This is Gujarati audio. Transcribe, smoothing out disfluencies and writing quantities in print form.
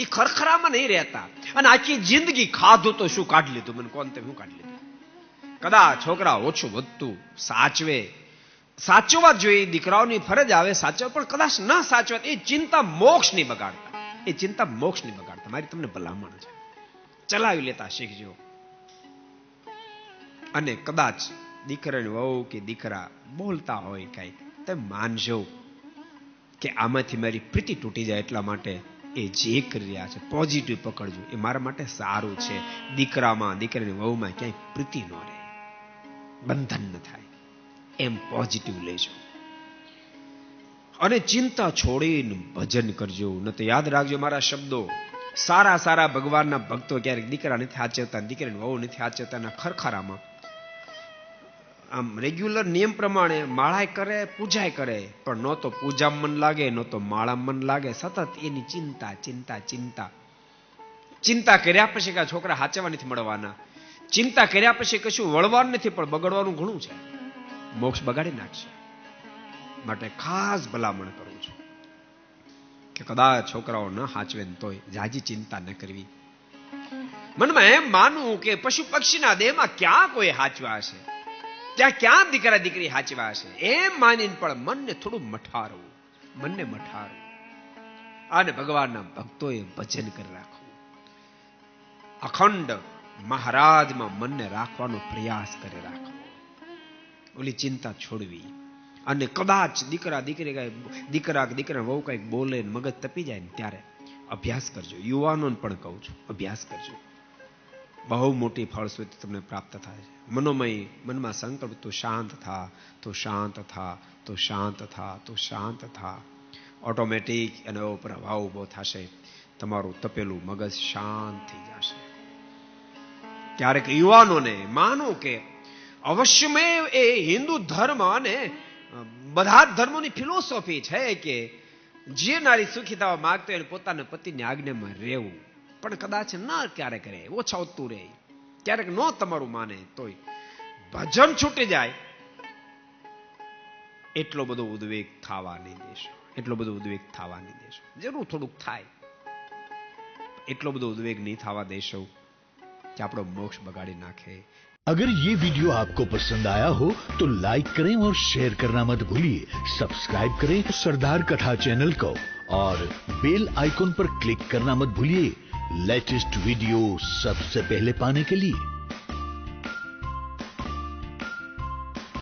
એ ખરખરામાં નહીં રહેતા. અને આખી જિંદગી ખાધું તો શું કાઢી લીધું, મને કોણ તમે શું કાઢી લીધું. કદાચ છોકરા ઓછું વધતું સાચવે, સાચવવા જોઈએ, દીકરાઓની ફરજ આવે સાચવ, પણ કદાચ ન સાચવત એ ચિંતા મોક્ષ નહીં બગાડતા, એ ચિંતા મોક્ષ નહીં બગાડતા. મારી તમને ભલામણ છે, ચલાવી લેતા શીખજો. અને કદાચ દીકરાની વહુ કે દીકરા બોલતા હોય કઈ, તમે માનજો કે આમાંથી મારી પ્રીતિ તૂટી જાય, એટલા માટે એ જે કરી રહ્યા છે પોઝિટિવ પકડજો, એ મારા માટે સારું છે. દીકરામાં દીકરાની વહુમાં ક્યાંય પ્રીતિ ન રહે, બંધન ન થાય, એમ પોઝિટિવ લેજો. અને ચિંતા છોડીને ભજન કરજો. ન તો યાદ રાખજો મારા શબ્દો, સારા સારા ભગવાનના ભક્તો ક્યારેક દીકરા નથી સાચવતા, દીકરાની વહુ નથી સાચવતા, ખરખરામાં આમ રેગ્યુલર નિયમ પ્રમાણે માળાય કરે, પૂજાય કરે, પણ ન તો પૂજામાં મન લાગે, ન તો માળામાં મન લાગે. સતત એની ચિંતા ચિંતા ચિંતા ચિંતા કર્યા પછી કે છોકરા સાચવવા નથી મળવાના, ચિંતા કર્યા પછી કશું વળવાનું નથી, પણ બગડવાનું ઘણું છે, મોક્ષ બગાડી નાખશે. માટે ખાસ ભલામણ કરું છું કે કદાચ છોકરાઓ ન સાચવે તોય જાજી ચિંતા ન કરવી. મનમાં એમ માનવું કે પશુ પક્ષીના દેહમાં ક્યાં કોઈ સાચવા હશે, ત્યાં ક્યાં દીકરા દીકરી સાચવા હશે, એમ માનીને પણ મનને થોડું મઠારવું, મનને મઠારવું. અને ભગવાનના ભક્તોએ ભજન કરી રાખવું, અખંડ મહારાજમાં મનને રાખવાનો પ્રયાસ કરી રાખવો, ઓલી ચિંતા છોડવી. અને કદાચ દીકરા દીકરા વહુ કઈક બોલે, મગજ તપી જાય ને ત્યારે અભ્યાસ કરજો. યુવાનોને પણ કહું છું, અભ્યાસ કરજો, બહુ મોટી ફળશ્રુતિ તમને પ્રાપ્ત થાય છે. મનોમય મનમાં સંકલ્પ, તું શાંત થા, તું શાંત થા, તું શાંત થા, તું શાંત થા. ઓટોમેટિક એનો પ્રભાવ ઉભો થશે, તમારું તપેલું મગજ શાંત થઈ જશે. ક્યારેક યુવાનોને માનો કે અવશ્યમેવ એ હિન્દુ ધર્મ અને બધા જ ધર્મોની ફિલોસોફી છે કે જે નારી સુખી થવા માંગતો હોય પોતાના પતિની આજ્ઞામાં રહેવું, પણ કદાચ ન ક્યારેક રહે, ઓછા ઓછું રહે, ક્યારેક ન તમારું માને તોય ભજન છૂટી જાય, એટલો બધો ઉદ્વેગ થવા નહીં દેશો, એટલો બધો ઉદ્વેગ થવા નહીં દેશો. જરૂર થોડુંક થાય, એટલો બધો ઉદ્વેગ નહીં થવા દેશો कि आपको मोक्ष बगाड़ी नाखे। अगर ये वीडियो आपको पसंद आया हो तो लाइक करें और शेयर करना मत भूलिए। सब्सक्राइब करें सरदार कथा चैनल को और बेल आइकॉन पर क्लिक करना मत भूलिए लेटेस्ट वीडियो सबसे पहले पाने के लिए।